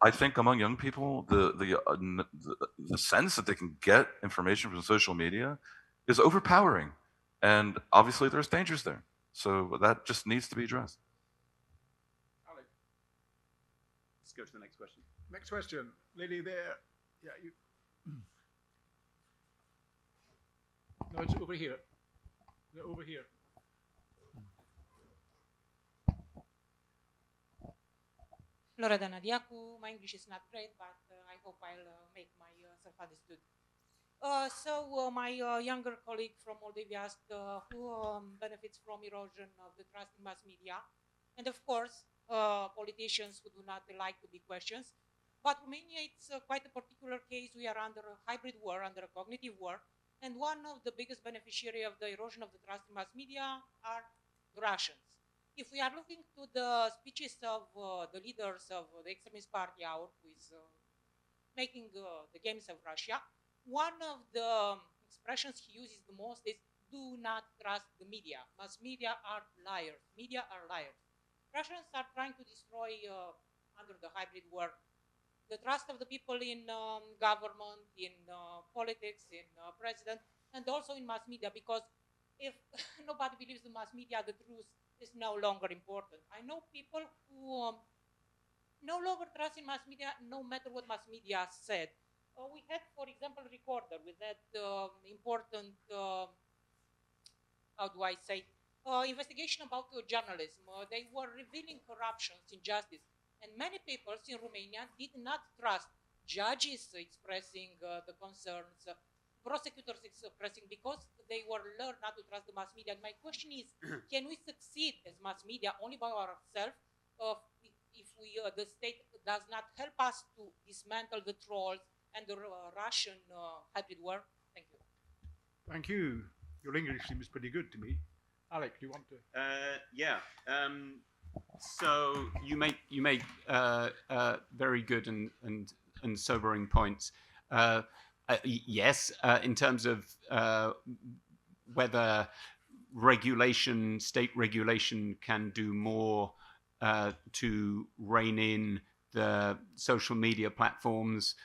[SPEAKER 2] I think among young people, the sense that they can get information from social media is overpowering, and obviously there's dangers there. So that just needs to be addressed.
[SPEAKER 1] Alex,
[SPEAKER 3] Let's go to the next question.
[SPEAKER 1] next question, lady there. Yeah, you. No, it's over here. They're over here.
[SPEAKER 6] Loredana Diacu, my English is not great, but I hope I'll make myself understood. My younger colleague from Moldavia asked who benefits from erosion of the trust in mass media. And of course, politicians who do not like to be questioned. But Romania, it's quite a particular case. We are under a hybrid war, under a cognitive war. And one of the biggest beneficiaries of the erosion of the trust in mass media are the Russians. If we are looking to the speeches of the leaders of the extremist party out who is making the games of Russia, one of the expressions he uses the most is do not trust the media. Mass media are liars. Media are liars. Russians are trying to destroy, under the hybrid war, the trust of the people in government, in politics, in president, and also in mass media, because if nobody believes the mass media, the truth is no longer important. I know people who no longer trust in mass media, no matter what mass media said. We had, for example, Recorder with that important, how do I say, investigation about journalism. They were revealing corruptions, injustice. And many people in Romania did not trust judges expressing the concerns, prosecutors expressing, because they were learned not to trust the mass media. And my question is, can we succeed as mass media only by ourselves if the state does not help us to dismantle the trolls and the Russian hybrid war? Thank you.
[SPEAKER 1] Thank you. Your English seems pretty good to me. Alec, do you want to?
[SPEAKER 3] Yeah. So you make very good and sobering points. Yes, in terms of whether state regulation can do more to rein in the social media platforms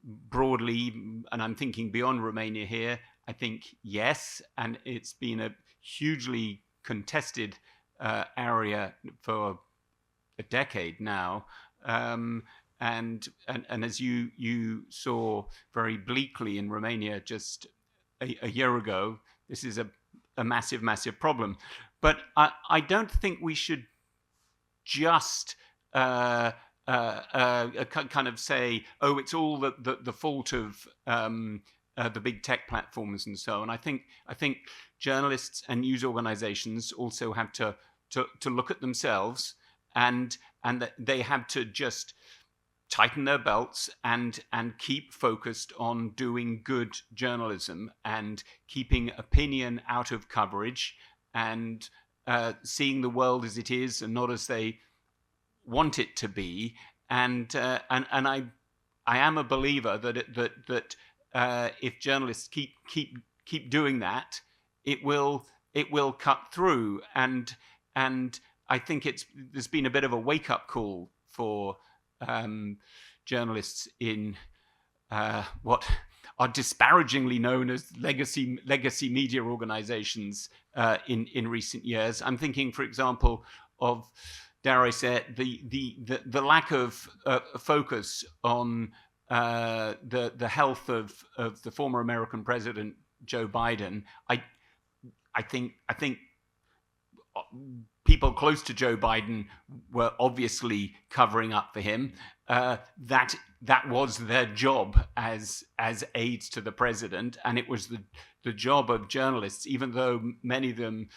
[SPEAKER 3] broadly, and I'm thinking beyond Romania here, I think yes, and it's been a hugely contested area for a decade now, and as you saw very bleakly in Romania just a year ago, this is a massive problem. But I don't think we should just kind of say, oh, it's all the fault of the big tech platforms and so on. I think journalists and news organizations also have to look at themselves, and that they have to just tighten their belts and keep focused on doing good journalism and keeping opinion out of coverage and seeing the world as it is and not as they want it to be. And I am a believer that if journalists keep doing that, it will cut through. And I think there's been a bit of a wake up call for journalists in what are disparagingly known as legacy media organizations in recent years. I'm thinking, for example, of, dare I say it, the lack of focus on the health of the former American president Joe Biden. I think people close to Joe Biden were obviously covering up for him. That was their job as aides to the president, and it was the job of journalists, even though many of them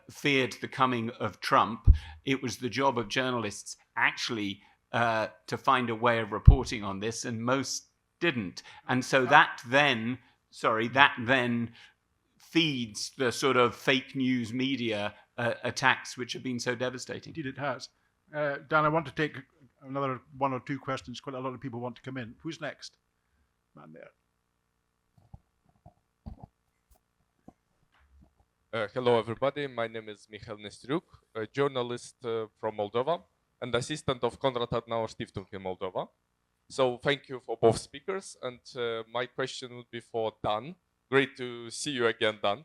[SPEAKER 3] feared the coming of Trump. It was the job of journalists actually to find a way of reporting on this, and most didn't. And so that then feeds the sort of fake news media attacks which have been so devastating.
[SPEAKER 1] Indeed, it has. Dan, I want to take another one or two questions. Quite a lot of people want to come in. Who's next? Man there.
[SPEAKER 7] Hello, everybody. My name is Michal Nestruk, a journalist from Moldova and assistant of Konrad Adenauer Stiftung in Moldova. So thank you for both speakers. And my question would be for Dan. Great to see you again, Dan.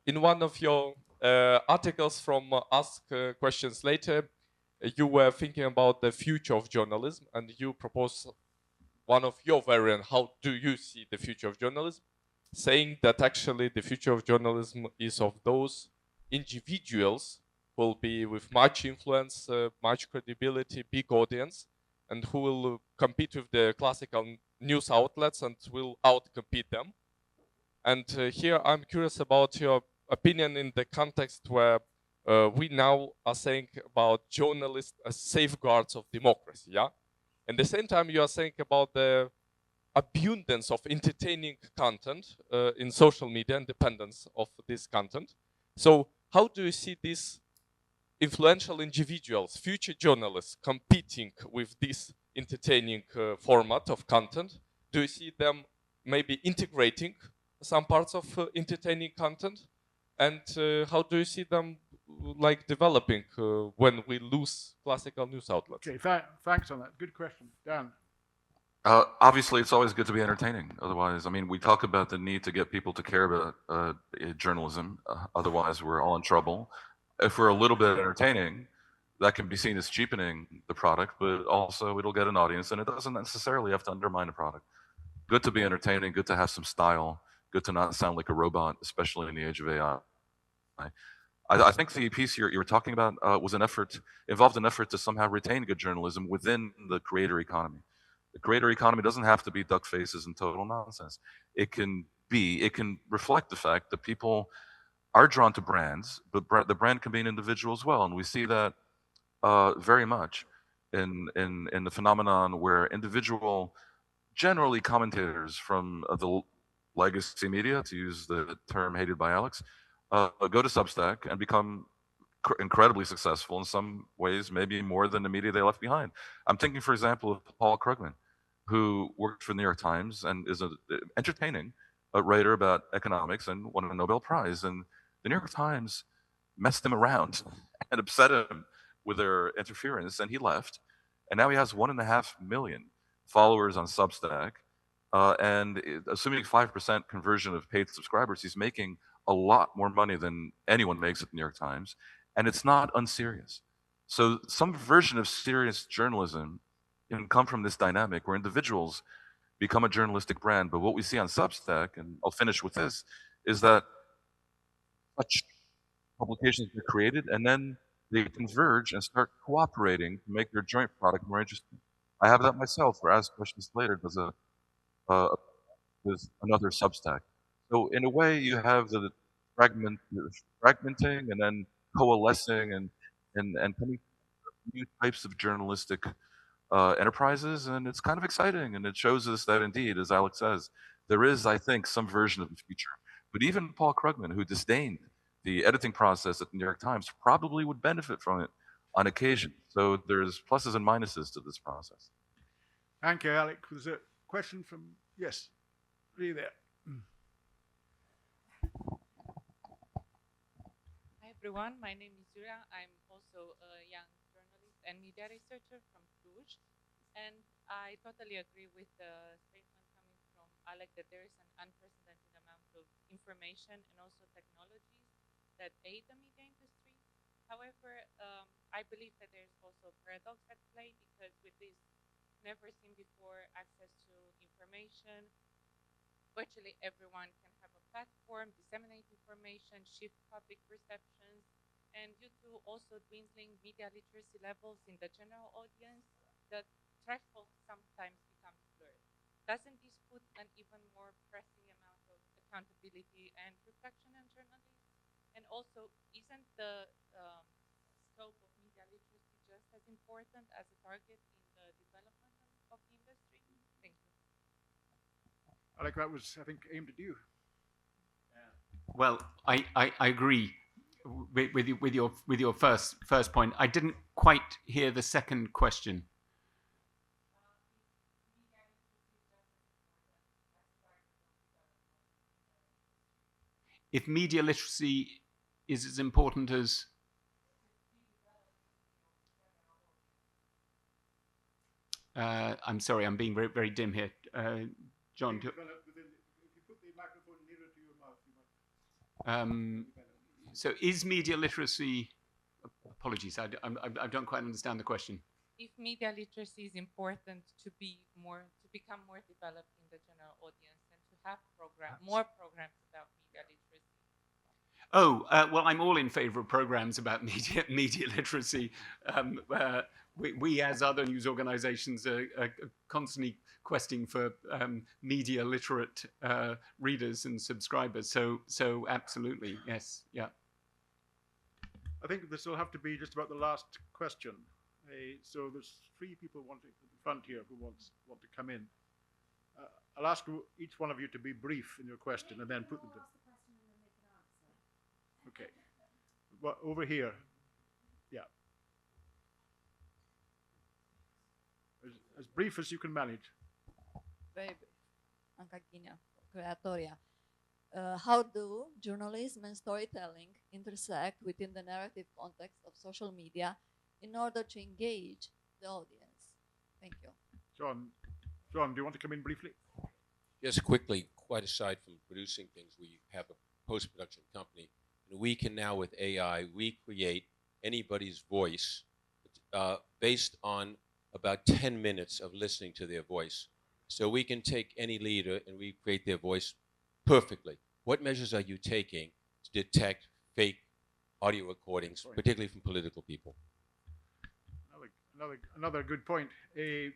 [SPEAKER 7] In one of your articles from Ask Questions Later, you were thinking about the future of journalism, and you proposed one of your variants. How do you see the future of journalism? Saying that actually the future of journalism is of those individuals who will be with much influence, much credibility, big audience, and who will compete with the classical news outlets and will outcompete them. And here I'm curious about your opinion in the context where we now are saying about journalists as safeguards of democracy, yeah? At the same time, you are saying about the abundance of entertaining content in social media, independence of this content. So how do you see these influential individuals, future journalists, competing with this entertaining format of content? Do you see them maybe integrating some parts of entertaining content? And how do you see them like developing when we lose classical news outlets?
[SPEAKER 1] Okay, thanks on that. Good question. Dan.
[SPEAKER 2] Obviously, it's always good to be entertaining. Otherwise, I mean, we talk about the need to get people to care about journalism. Otherwise, we're all in trouble. If we're a little bit entertaining, that can be seen as cheapening the product, but also it'll get an audience, and it doesn't necessarily have to undermine the product. Good to be entertaining, good to have some style, good to not sound like a robot, especially in the age of AI. I think the piece you were talking about involved an effort to somehow retain good journalism within the creator economy. The creator economy doesn't have to be duck faces and total nonsense. It can reflect the fact that people are drawn to brands, but the brand can be an individual as well. And we see that very much in the phenomenon where individual, generally commentators from the legacy media, to use the term hated by Alex, go to Substack and become incredibly successful in some ways, maybe more than the media they left behind. I'm thinking, for example, of Paul Krugman, who worked for the New York Times and is an entertaining writer about economics and won a Nobel Prize. And the New York Times messed him around and upset him with their interference, and he left. And now he has 1.5 million followers on Substack. And assuming 5% conversion of paid subscribers, he's making a lot more money than anyone makes at the New York Times. And it's not unserious. So some version of serious journalism can come from this dynamic where individuals become a journalistic brand. But what we see on Substack, and I'll finish with this, is that such publications are created and then they converge and start cooperating to make their joint product more interesting. I have that myself, where Ask Questions Later does with another Substack. So in a way, you have the fragmenting and then coalescing and coming new types of journalistic enterprises, and it's kind of exciting, and it shows us that indeed, as Alex says, there is, I think, some version of the future. But even Paul Krugman, who disdained the editing process at the New York Times, probably would benefit from it on occasion. So there's pluses and minuses to this process.
[SPEAKER 1] Thank you, Alex. There's a question from, yes, are you there?
[SPEAKER 8] Hi everyone, my name is Julia. I'm also a young journalist and media researcher from Cluj. And I totally agree with the statement coming from Alec that there is an unprecedented amount of information and also technologies that aid the media industry. However, I believe that there's also a paradox at play, because with this never seen before access to information, virtually everyone can have a platform, disseminate information, shift public perceptions, and due to also dwindling media literacy levels in the general audience, the threshold sometimes becomes blurred. Doesn't this put an even more pressing amount of accountability and reflection on journalists? And also, isn't the scope of media literacy just as important as a target in the development of the industry? Thank you.
[SPEAKER 1] Alec, that was, I think, aimed at you.
[SPEAKER 3] Well, I agree with your first point. I didn't quite hear the second question. If media literacy is as important as I'm sorry, I'm being very, very dim here. John,
[SPEAKER 1] If you put the microphone nearer to your mouth, you might.
[SPEAKER 3] So is media literacy? Apologies, I don't quite understand the question.
[SPEAKER 8] If media literacy is important to become more developed in the general audience and to have more programs about media literacy.
[SPEAKER 3] Oh, well, I'm all in favor of programs about media literacy. We, as other news organizations, are constantly questing for media literate readers and subscribers. So absolutely, yes, yeah.
[SPEAKER 1] I think this will have to be just about the last question. So there's 3 people wanting in front here who want to come in. I'll ask each one of you to be brief in your question and then put them to. Okay. Well, over here. Yeah. As brief as you can manage.
[SPEAKER 9] Very brief. Anca Ghinea, Creatoria. How do journalism and storytelling intersect within the narrative context of social media in order to engage the audience? Thank you.
[SPEAKER 1] John, do you want to come in briefly?
[SPEAKER 10] Just quickly, quite aside from producing things, we have a post-production company. And we can now, with AI, recreate anybody's voice based on about 10 minutes of listening to their voice. So we can take any leader and recreate their voice perfectly. What measures are you taking to detect fake audio recordings, particularly from political people?
[SPEAKER 1] Another good point. I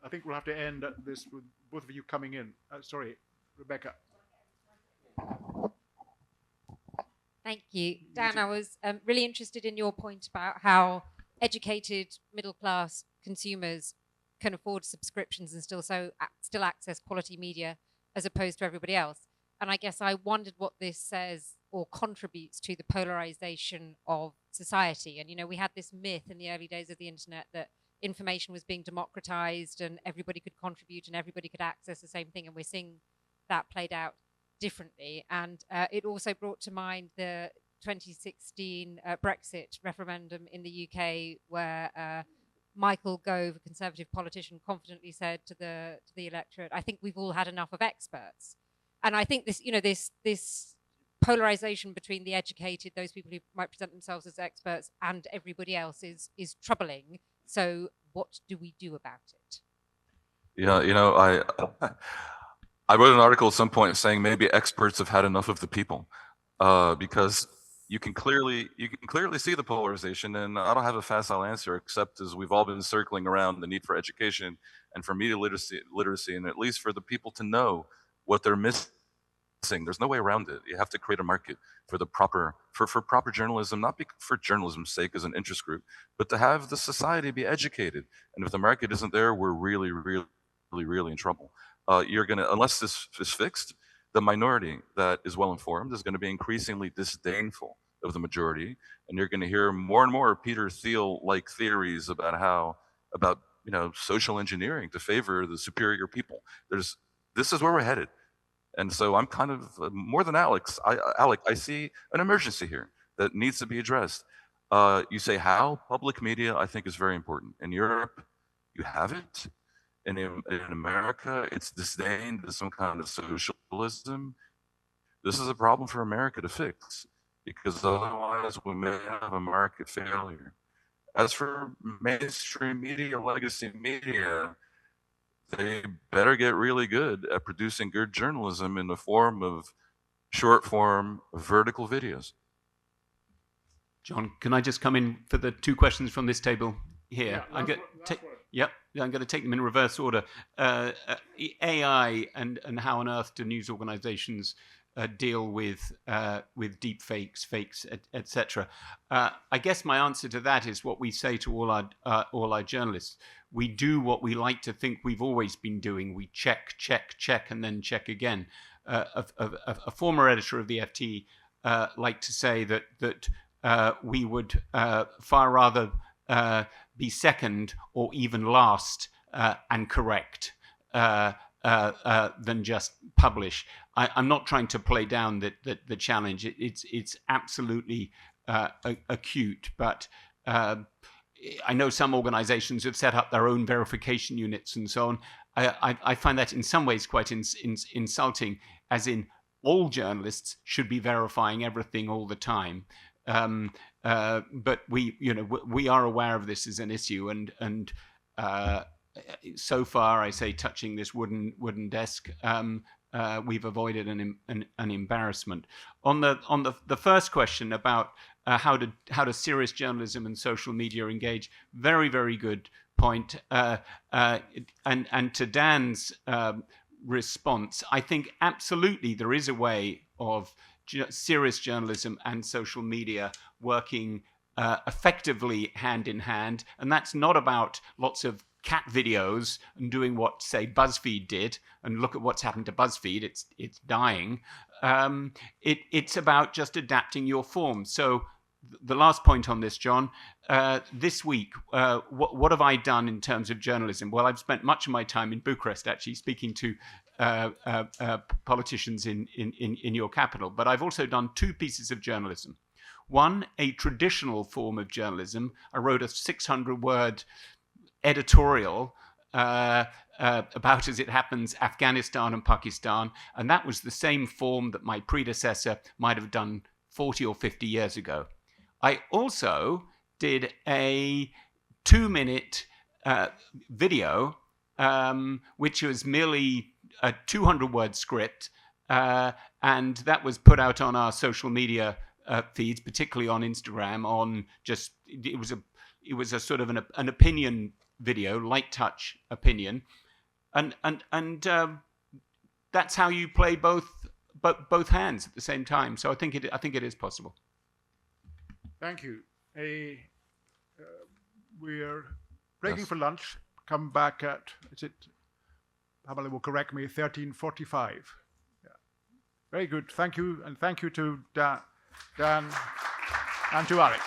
[SPEAKER 1] think we'll have to end this with both of you coming in. Sorry, Rebecca.
[SPEAKER 11] Thank you. Dan, I was really interested in your point about how educated middle-class consumers can afford subscriptions and still access quality media as opposed to everybody else. And I guess I wondered what this says or contributes to the polarization of society. And, you know, we had this myth in the early days of the internet that information was being democratized and everybody could contribute and everybody could access the same thing. And we're seeing that played out differently. And it also brought to mind the 2016 Brexit referendum in the UK, where Michael Gove, a Conservative politician, confidently said to the electorate, "I think we've all had enough of experts." And I think this, you know, this polarization between the educated, those people who might present themselves as experts, and everybody else is troubling. So what do we do about it?
[SPEAKER 2] Yeah, you know, I wrote an article at some point saying maybe experts have had enough of the people, because you can clearly see the polarization, and I don't have a facile answer except as we've all been circling around the need for education and for media literacy, and at least for the people to know what they're missing. There's no way around it. You have to create a market for the proper journalism, not for journalism's sake as an interest group, but to have the society be educated. And if the market isn't there, we're really in trouble. You're gonna, unless this is fixed, the minority that is well informed is going to be increasingly disdainful of the majority, and you're going to hear more and more Peter Thiel-like theories about social engineering to favor the superior people. This is where we're headed, and so I'm kind of more than Alec. I see an emergency here that needs to be addressed. You say how? Public media, I think, is very important. In Europe, you have it. In America, it's disdained as some kind of socialism. This is a problem for America to fix, because otherwise we may have a market failure. As for mainstream media, legacy media, they better get really good at producing good journalism in the form of short form, vertical videos.
[SPEAKER 3] John, can I just come in for the two questions from this table here? I'm going to take them in reverse order. AI and how on earth do news organizations deal with deep fakes, etc. I guess my answer to that is what we say to all our journalists. We do what we like to think we've always been doing. We check, and then check again. A former editor of the FT liked to say that we would far rather be second or even last and correct than just publish. I'm not trying to play down the challenge. It's absolutely acute, but I know some organizations have set up their own verification units and so on. I find that in some ways quite insulting, as in all journalists should be verifying everything all the time. But we are aware of this as an issue, and so far, I say, touching this wooden desk, we've avoided an embarrassment. On the first question about how do serious journalism and social media engage, very good point. And to Dan's response, I think absolutely there is a way of serious journalism and social media working effectively hand in hand, and that's not about lots of cat videos and doing what, say, BuzzFeed did, and look at what's happened to BuzzFeed, it's dying. It's about just adapting your form. So the last point on this, John, this week, what have I done in terms of journalism? Well, I've spent much of my time in Bucharest, actually, speaking to politicians in your capital, but I've also done two pieces of journalism. One, a traditional form of journalism. I wrote a 600-word editorial about, as it happens, Afghanistan and Pakistan, and that was the same form that my predecessor might have done 40 or 50 years ago. I also did a 2-minute video, which was merely a 200-word script, and that was put out on our social media feeds, particularly on Instagram. It was a sort of an opinion video, light touch opinion, and that's how you play both hands at the same time. So I think it is possible.
[SPEAKER 1] Thank you. We're breaking for lunch. Come back at, Pamela will correct me, 13:45. Yeah. Very good. Thank you, and thank you to Dan and to Alec.